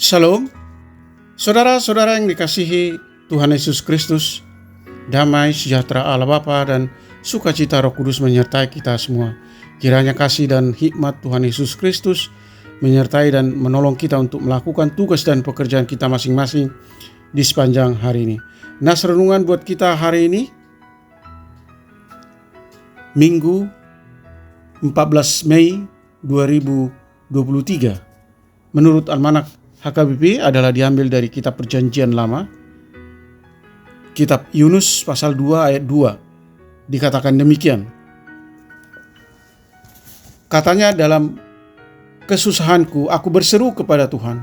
Shalom, saudara-saudara yang dikasihi Tuhan Yesus Kristus, damai sejahtera Allah Bapa dan sukacita Roh Kudus menyertai kita semua. Kiranya kasih dan hikmat Tuhan Yesus Kristus menyertai dan menolong kita untuk melakukan tugas dan pekerjaan kita masing-masing di sepanjang hari ini. Nas renungan buat kita hari ini, Minggu 14 Mei 2023. Menurut Almanak HKBP adalah diambil dari kitab Perjanjian Lama, kitab Yunus pasal 2 ayat 2. Dikatakan demikian. Katanya, dalam kesusahanku aku berseru kepada Tuhan,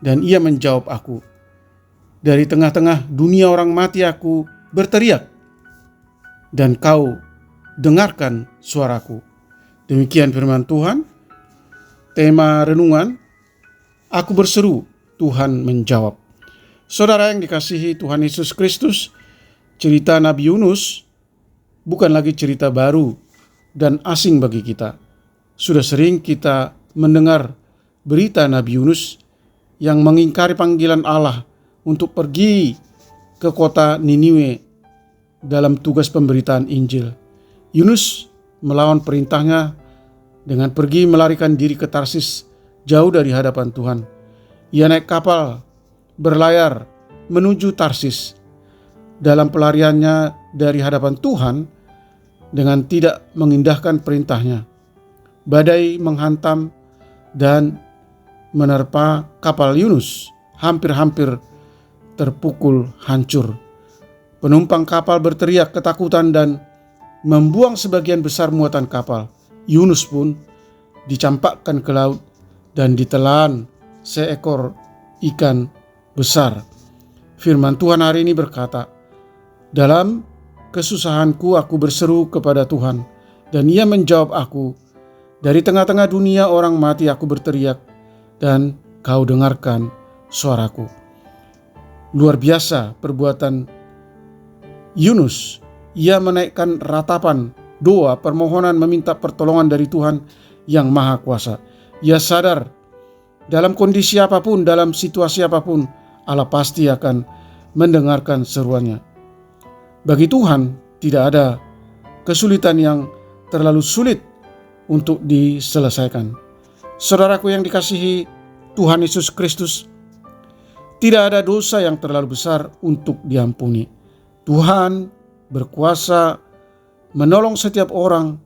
dan Ia menjawab aku. Dari tengah-tengah dunia orang mati aku berteriak, dan Kau dengarkan suaraku. Demikian firman Tuhan. Tema renungan, aku berseru, Tuhan menjawab. Saudara yang dikasihi Tuhan Yesus Kristus, cerita Nabi Yunus bukan lagi cerita baru dan asing bagi kita. Sudah sering kita mendengar berita Nabi Yunus yang mengingkari panggilan Allah untuk pergi ke kota Niniwe dalam tugas pemberitaan Injil. Yunus melawan perintahnya dengan pergi melarikan diri ke Tarsis, jauh dari hadapan Tuhan. Ia naik kapal berlayar menuju Tarsis. Dalam pelariannya dari hadapan Tuhan, dengan tidak mengindahkan perintahnya, badai menghantam dan menerpa kapal Yunus, hampir-hampir terpukul hancur. Penumpang kapal berteriak ketakutan dan membuang sebagian besar muatan kapal. Yunus pun dicampakkan ke laut dan ditelan seekor ikan besar. Firman Tuhan hari ini berkata, dalam kesusahanku aku berseru kepada Tuhan, dan Ia menjawab aku. Dari tengah-tengah dunia orang mati aku berteriak, dan Kau dengarkan suaraku. Luar biasa perbuatan Yunus. Ia menaikkan ratapan doa permohonan meminta pertolongan dari Tuhan yang Maha Kuasa. Ia sadar dalam kondisi apapun, dalam situasi apapun, Allah pasti akan mendengarkan seruannya. Bagi Tuhan tidak ada kesulitan yang terlalu sulit untuk diselesaikan. Saudaraku yang dikasihi Tuhan Yesus Kristus, tidak ada dosa yang terlalu besar untuk diampuni. Tuhan berkuasa menolong setiap orang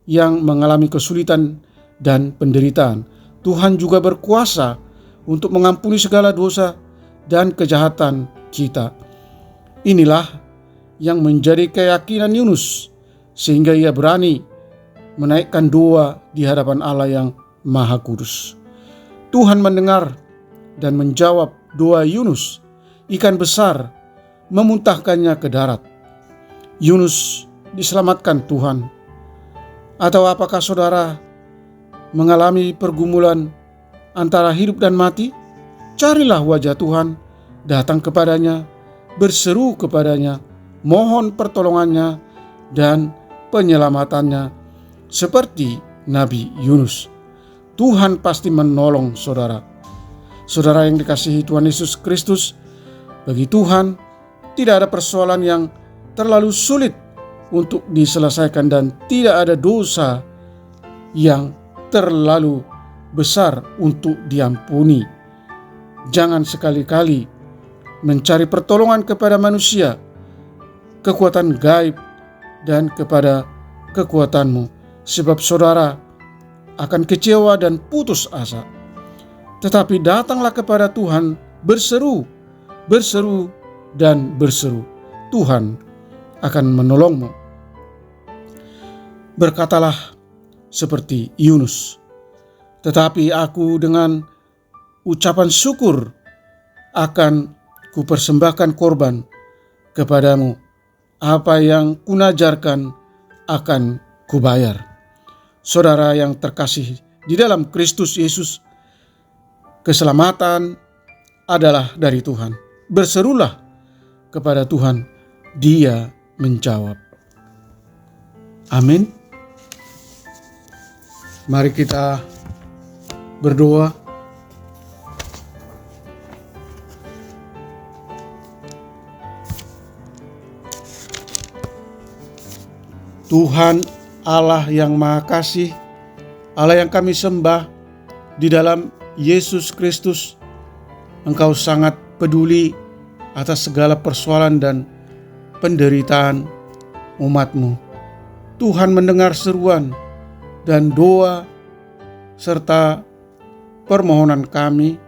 yang mengalami kesulitan dan penderitaan. Tuhan juga berkuasa untuk mengampuni segala dosa dan kejahatan kita. Inilah yang menjadi keyakinan Yunus, sehingga ia berani menaikkan doa di hadapan Allah yang Maha Kudus. Tuhan mendengar dan menjawab doa Yunus. Ikan besar memuntahkannya ke darat. Yunus diselamatkan Tuhan. Atau apakah saudara mengalami pergumulan antara hidup dan mati? Carilah wajah Tuhan, datang kepadanya, berseru kepadanya, mohon pertolongannya dan penyelamatannya seperti Nabi Yunus. Tuhan pasti menolong saudara. Saudara yang dikasihi Tuhan Yesus Kristus, bagi Tuhan tidak ada persoalan yang terlalu sulit untuk diselesaikan dan tidak ada dosa yang terlalu besar untuk diampuni. Jangan sekali-kali mencari pertolongan kepada manusia, kekuatan gaib, dan kepada kekuatanmu, sebab saudara akan kecewa dan putus asa. Tetapi datanglah kepada Tuhan, berseru, dan berseru. Tuhan akan menolongmu. Berkatalah seperti Yunus, tetapi aku dengan ucapan syukur akan kupersembahkan korban kepadamu. Apa yang kunajarkan akan kubayar. Saudara yang terkasih di dalam Kristus Yesus, keselamatan adalah dari Tuhan. Berserulah kepada Tuhan, Dia menjawab. Amin. Mari kita berdoa. Tuhan Allah yang Maha Kasih, Allah yang kami sembah, di dalam Yesus Kristus, Engkau sangat peduli atas segala persoalan dan penderitaan umat-Mu. Tuhan mendengar seruan dan doa serta permohonan kami,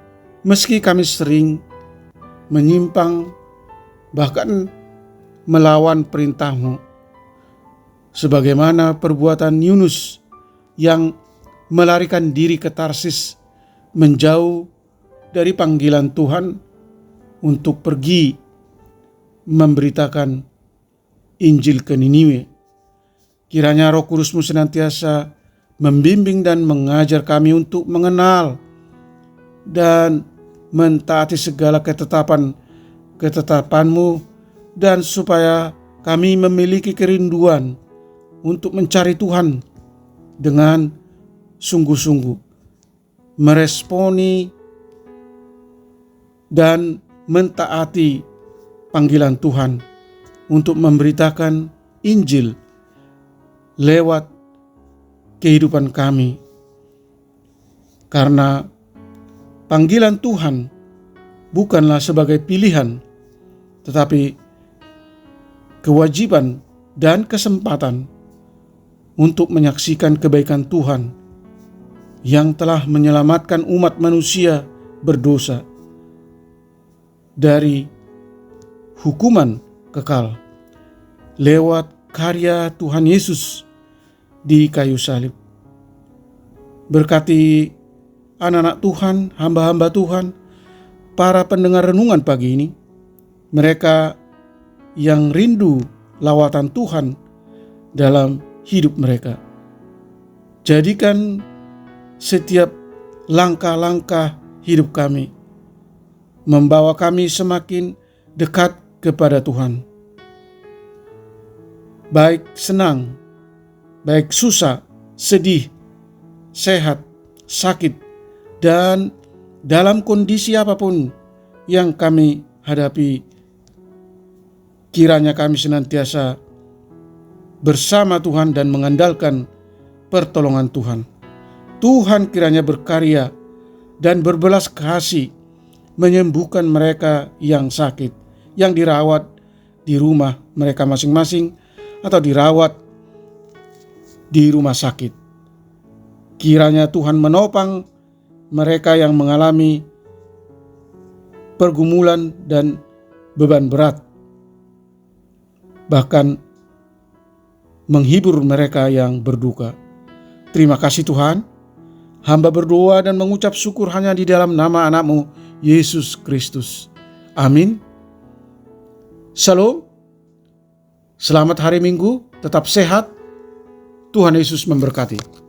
meski kami sering menyimpang bahkan melawan perintah-Mu, sebagaimana perbuatan Yunus yang melarikan diri ke Tarsis, menjauh dari panggilan Tuhan untuk pergi memberitakan Injil ke Niniwe. Kiranya Roh Kudus-Mu senantiasa membimbing dan mengajar kami untuk mengenal dan mentaati segala ketetapan-Mu, dan supaya kami memiliki kerinduan untuk mencari Tuhan dengan sungguh-sungguh, meresponi dan mentaati panggilan Tuhan untuk memberitakan Injil lewat kehidupan kami. Karena panggilan Tuhan bukanlah sebagai pilihan, tetapi kewajiban dan kesempatan untuk menyaksikan kebaikan Tuhan yang telah menyelamatkan umat manusia berdosa dari hukuman kekal lewat karya Tuhan Yesus di kayu salib. Berkati anak-anak Tuhan, hamba-hamba Tuhan, para pendengar renungan pagi ini, mereka yang rindu lawatan Tuhan dalam hidup mereka. Jadikan setiap langkah-langkah hidup kami membawa kami semakin dekat kepada Tuhan. Baik senang, baik susah, sedih, sehat, sakit, dan dalam kondisi apapun yang kami hadapi, kiranya kami senantiasa bersama Tuhan dan mengandalkan pertolongan Tuhan. Tuhan kiranya berkarya dan berbelas kasih menyembuhkan mereka yang sakit, yang dirawat di rumah mereka masing-masing atau dirawat di rumah sakit. Kiranya Tuhan menopang mereka yang mengalami pergumulan dan beban berat, bahkan menghibur mereka yang berduka. Terima kasih Tuhan. Hamba berdoa dan mengucap syukur hanya di dalam nama anak-Mu, Yesus Kristus. Amin. Shalom. Selamat hari Minggu, tetap sehat. Tuhan Yesus memberkati.